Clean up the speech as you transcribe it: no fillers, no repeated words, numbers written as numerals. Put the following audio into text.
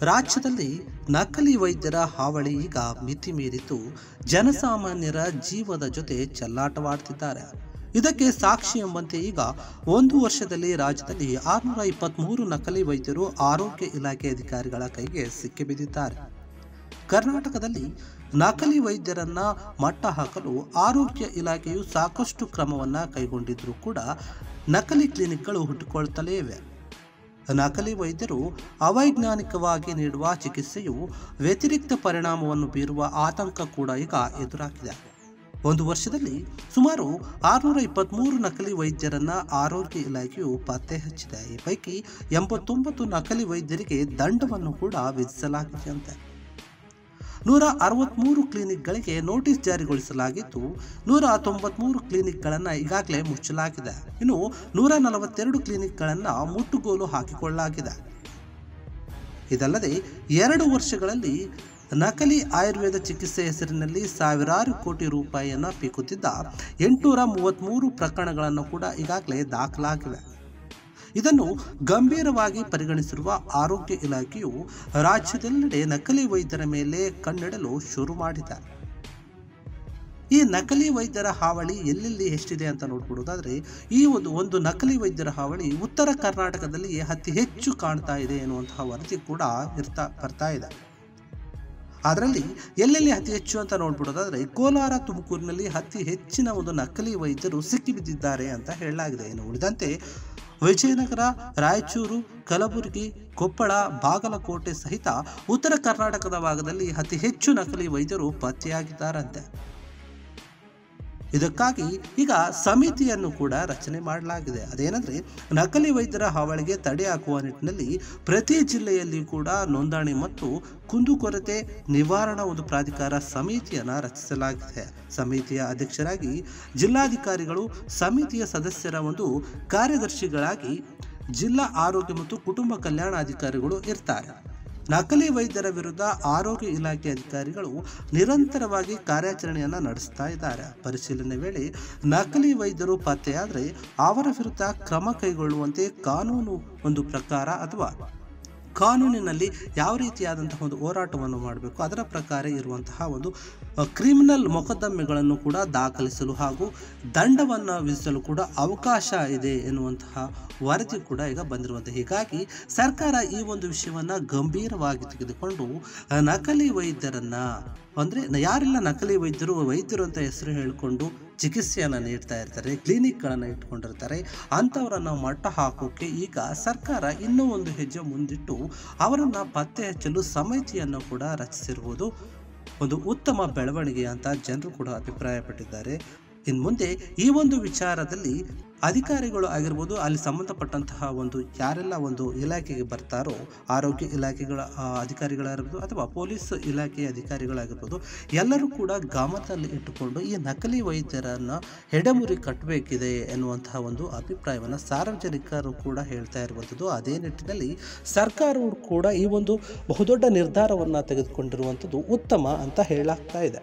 ರಾಜ್ಯದಲ್ಲಿ ನಕಲಿ ವೈದ್ಯರ ಹಾವಳಿ ಈಗ ಮಿತಿ ಮೀರಿದ್ದು ಜನಸಾಮಾನ್ಯರ ಜೀವದ ಜೊತೆ ಚೆಲ್ಲಾಟವಾಡ್ತಿದ್ದಾರೆ. ಇದಕ್ಕೆ ಸಾಕ್ಷಿ ಎಂಬಂತೆ ಈಗ ಒಂದು ವರ್ಷದಲ್ಲಿ ರಾಜ್ಯದಲ್ಲಿ 623 ನಕಲಿ ವೈದ್ಯರು ಆರೋಗ್ಯ ಇಲಾಖೆ ಅಧಿಕಾರಿಗಳ ಕೈಗೆ ಸಿಕ್ಕಿಬಿದ್ದಿದ್ದಾರೆ. ಕರ್ನಾಟಕದಲ್ಲಿ ನಕಲಿ ವೈದ್ಯರನ್ನ ಮಟ್ಟ ಹಾಕಲು ಆರೋಗ್ಯ ಇಲಾಖೆಯು ಸಾಕಷ್ಟು ಕ್ರಮವನ್ನ ಕೈಗೊಂಡಿದ್ರೂ ಕೂಡ ನಕಲಿ ಕ್ಲಿನಿಕ್ಗಳು ಹುಟ್ಟಿಕೊಳ್ತಲೇ ಇವೆ. ನಕಲಿ ವೈದ್ಯರು ಅವೈಜ್ಞಾನಿಕವಾಗಿ ನೀಡುವ ಚಿಕಿತ್ಸೆಯು ವ್ಯತಿರಿಕ್ತ ಪರಿಣಾಮವನ್ನು ಬೀರುವ ಆತಂಕ ಕೂಡ ಈಗ ಎದುರಾಗಿದೆ. ಒಂದು ವರ್ಷದಲ್ಲಿ ಸುಮಾರು 623 ನಕಲಿ ವೈದ್ಯರನ್ನ ಆರೋಗ್ಯ ಇಲಾಖೆಯು ಪತ್ತೆ ಹಚ್ಚಿದೆ. ಈ ಪೈಕಿ 89 ನಕಲಿ ವೈದ್ಯರಿಗೆ ದಂಡವನ್ನು ಕೂಡ ವಿಧಿಸಲಾಗಿದೆಯಂತೆ. 163 ಕ್ಲಿನಿಕ್ಗಳಿಗೆ ನೋಟಿಸ್ ಜಾರಿಗೊಳಿಸಲಾಗಿದ್ದು 193 ಕ್ಲಿನಿಕ್ಗಳನ್ನು ಈಗಾಗಲೇ ಮುಚ್ಚಲಾಗಿದೆ. ಇನ್ನು 142 ಕ್ಲಿನಿಕ್ಗಳನ್ನು ಮುಟ್ಟುಗೋಲು ಹಾಕಿಕೊಳ್ಳಲಾಗಿದೆ. ಇದಲ್ಲದೆ 2 ವರ್ಷಗಳಲ್ಲಿ ನಕಲಿ ಆಯುರ್ವೇದ ಚಿಕಿತ್ಸೆ ಹೆಸರಿನಲ್ಲಿ ಸಾವಿರಾರು ಕೋಟಿ ರೂಪಾಯಿಯನ್ನು ಪೀಕುತ್ತಿದ್ದ 833 ಪ್ರಕರಣಗಳನ್ನು ಕೂಡ ಈಗಾಗಲೇ ದಾಖಲಾಗಿವೆ. ಇದನ್ನು ಗಂಭೀರವಾಗಿ ಪರಿಗಣಿಸಿರುವ ಆರೋಗ್ಯ ಇಲಾಖೆಯು ರಾಜ್ಯದೆಲ್ಲೆಡೆ ನಕಲಿ ವೈದ್ಯರ ಮೇಲೆ ಕಣ್ಣಿಡಲು ಶುರು ಮಾಡಿದೆ. ಈ ನಕಲಿ ವೈದ್ಯರ ಹಾವಳಿ ಎಲ್ಲೆಲ್ಲಿ ಎಷ್ಟಿದೆ ಅಂತ ನೋಡ್ಬಿಡೋದಾದ್ರೆ, ಈ ಒಂದು ನಕಲಿ ವೈದ್ಯರ ಹಾವಳಿ ಉತ್ತರ ಕರ್ನಾಟಕದಲ್ಲಿ ಅತಿ ಹೆಚ್ಚು ಕಾಣ್ತಾ ಇದೆ ಎನ್ನುವಂತಹ ವರದಿ ಕೂಡ ಬರ್ತಾ ಇದೆ. ಅದರಲ್ಲಿ ಎಲ್ಲೆಲ್ಲಿ ಅತಿ ಹೆಚ್ಚು ಅಂತ ನೋಡ್ಬಿಡೋದಾದ್ರೆ, ಕೋಲಾರ, ತುಮಕೂರಿನಲ್ಲಿ ಅತಿ ಹೆಚ್ಚಿನ ಒಂದು ನಕಲಿ ವೈದ್ಯರು ಸಿಕ್ಕಿಬಿದ್ದಿದ್ದಾರೆ ಅಂತ ಹೇಳಲಾಗಿದೆ. ಇನ್ನು ಉಳಿದಂತೆ ವಿಜಯನಗರ, ರಾಯಚೂರು, ಕಲಬುರಗಿ, ಕೊಪ್ಪಳ, ಬಾಗಲಕೋಟೆ ಸಹಿತ ಉತ್ತರ ಕರ್ನಾಟಕದ ಭಾಗದಲ್ಲಿ ಅತಿ ಹೆಚ್ಚು ನಕಲಿ ವೈದ್ಯರು ಪತ್ತೆಯಾಗಿದ್ದಾರಂತೆ. ಇದಕ್ಕಾಗಿ ಈಗ ಸಮಿತಿಯನ್ನು ಕೂಡ ರಚನೆ ಮಾಡಲಾಗಿದೆ. ಅದೇನೆಂದ್ರೆ, ನಕಲಿ ವೈದ್ಯರ ಹಾವಳಿಗೆ ತಡೆ ಹಾಕುವ ನಿಟ್ಟಿನಲ್ಲಿ ಪ್ರತಿ ಜಿಲ್ಲೆಯಲ್ಲಿ ಕೂಡ ನೋಂದಣಿ ಮತ್ತು ಕುಂದುಕೊರತೆ ನಿವಾರಣಾ ಒಂದು ಪ್ರಾಧಿಕಾರ ಸಮಿತಿಯನ್ನು ರಚಿಸಲಾಗಿದೆ. ಸಮಿತಿಯ ಅಧ್ಯಕ್ಷರಾಗಿ ಜಿಲ್ಲಾಧಿಕಾರಿಗಳು, ಸಮಿತಿಯ ಸದಸ್ಯರ ಒಂದು ಕಾರ್ಯದರ್ಶಿಗಳಾಗಿ ಜಿಲ್ಲಾ ಆರೋಗ್ಯ ಮತ್ತು ಕುಟುಂಬ ಕಲ್ಯಾಣಾಧಿಕಾರಿಗಳು ಇರ್ತಾರೆ. ನಕಲಿ ವೈದ್ಯರ ವಿರುದ್ಧ ಆರೋಗ್ಯ ಇಲಾಖೆ ಅಧಿಕಾರಿಗಳು ನಿರಂತರವಾಗಿ ಕಾರ್ಯಾಚರಣೆಯನ್ನು ನಡೆಸ್ತಾ ಇದ್ದಾರೆ. ಪರಿಶೀಲನೆ ವೇಳೆ ನಕಲಿ ವೈದ್ಯರು ಪತ್ತೆಯಾದರೆ ಅವರ ವಿರುದ್ಧ ಕ್ರಮ ಕೈಗೊಳ್ಳುವಂತೆ ಕಾನೂನು ಒಂದು ಪ್ರಕಾರ ಅಥವಾ ಕಾನೂನಿನಲ್ಲಿ ಯಾವ ರೀತಿಯಾದಂತಹ ಒಂದು ಹೋರಾಟವನ್ನು ಮಾಡಬೇಕು ಅದರ ಪ್ರಕಾರ ಇರುವಂತಹ ಒಂದು ಕ್ರಿಮಿನಲ್ ಮೊಕದ್ದಮೆಗಳನ್ನು ಕೂಡ ದಾಖಲಿಸಲು ಹಾಗೂ ದಂಡವನ್ನು ವಿಧಿಸಲು ಕೂಡ ಅವಕಾಶ ಇದೆ ಎನ್ನುವಂತಹ ವರದಿ ಕೂಡ ಈಗ ಬಂದಿರುವಂತೆ. ಹೀಗಾಗಿ ಸರ್ಕಾರ ಈ ಒಂದು ವಿಷಯವನ್ನು ಗಂಭೀರವಾಗಿ ತೆಗೆದುಕೊಂಡು ನಕಲಿ ವೈದ್ಯರನ್ನ ಅಂದರೆ ಯಾರೆಲ್ಲ ನಕಲಿ ವೈದ್ಯರು ಅಂತ ಹೆಸರು ಹೇಳಿಕೊಂಡು ಚಿಕಿತ್ಸೆಯನ್ನು ನೀಡ್ತಾ ಇರ್ತಾರೆ, ಕ್ಲಿನಿಕ್ಗಳನ್ನು ಇಟ್ಕೊಂಡಿರ್ತಾರೆ, ಅಂಥವರನ್ನು ಮಟ್ಟ ಹಾಕೋಕೆ ಈಗ ಸರ್ಕಾರ ಇನ್ನೂ ಒಂದು ಹೆಜ್ಜೆ ಮುಂದಿಟ್ಟು ಅವರನ್ನು ಪತ್ತೆ ಹಚ್ಚಲು ಸಮಿತಿಯನ್ನು ಕೂಡ ರಚಿಸಿರುವುದು ಒಂದು ಉತ್ತಮ ಬೆಳವಣಿಗೆ ಅಂತ ಜನರು ಕೂಡ ಅಭಿಪ್ರಾಯಪಟ್ಟಿದ್ದಾರೆ. ಇನ್ನು ಮುಂದೆ ಈ ಒಂದು ವಿಚಾರದಲ್ಲಿ ಅಧಿಕಾರಿಗಳು ಆಗಿರ್ಬೋದು, ಅಲ್ಲಿ ಸಂಬಂಧಪಟ್ಟಂತಹ ಒಂದು ಯಾರೆಲ್ಲ ಒಂದು ಇಲಾಖೆಗೆ ಬರ್ತಾರೋ, ಆರೋಗ್ಯ ಇಲಾಖೆಗಳ ಅಧಿಕಾರಿಗಳಾಗಿರ್ಬೋದು ಅಥವಾ ಪೊಲೀಸ್ ಇಲಾಖೆಯ ಅಧಿಕಾರಿಗಳಾಗಿರ್ಬೋದು, ಎಲ್ಲರೂ ಕೂಡ ಗಮನದಲ್ಲಿ ಇಟ್ಟುಕೊಂಡು ಈ ನಕಲಿ ವೈದ್ಯರನ್ನು ಹೆಡೆಮುರಿ ಕಟ್ಟಬೇಕಿದೆ ಎನ್ನುವಂತಹ ಒಂದು ಅಭಿಪ್ರಾಯವನ್ನು ಸಾರ್ವಜನಿಕರು ಕೂಡ ಹೇಳ್ತಾ ಇರುವಂಥದ್ದು. ಅದೇ ನಿಟ್ಟಿನಲ್ಲಿ ಸರ್ಕಾರವು ಕೂಡ ಈ ಒಂದು ಬಹುದೊಡ್ಡ ನಿರ್ಧಾರವನ್ನು ತೆಗೆದುಕೊಂಡಿರುವಂಥದ್ದು ಉತ್ತಮ ಅಂತ ಹೇಳಲಾಗ್ತಾ ಇದೆ.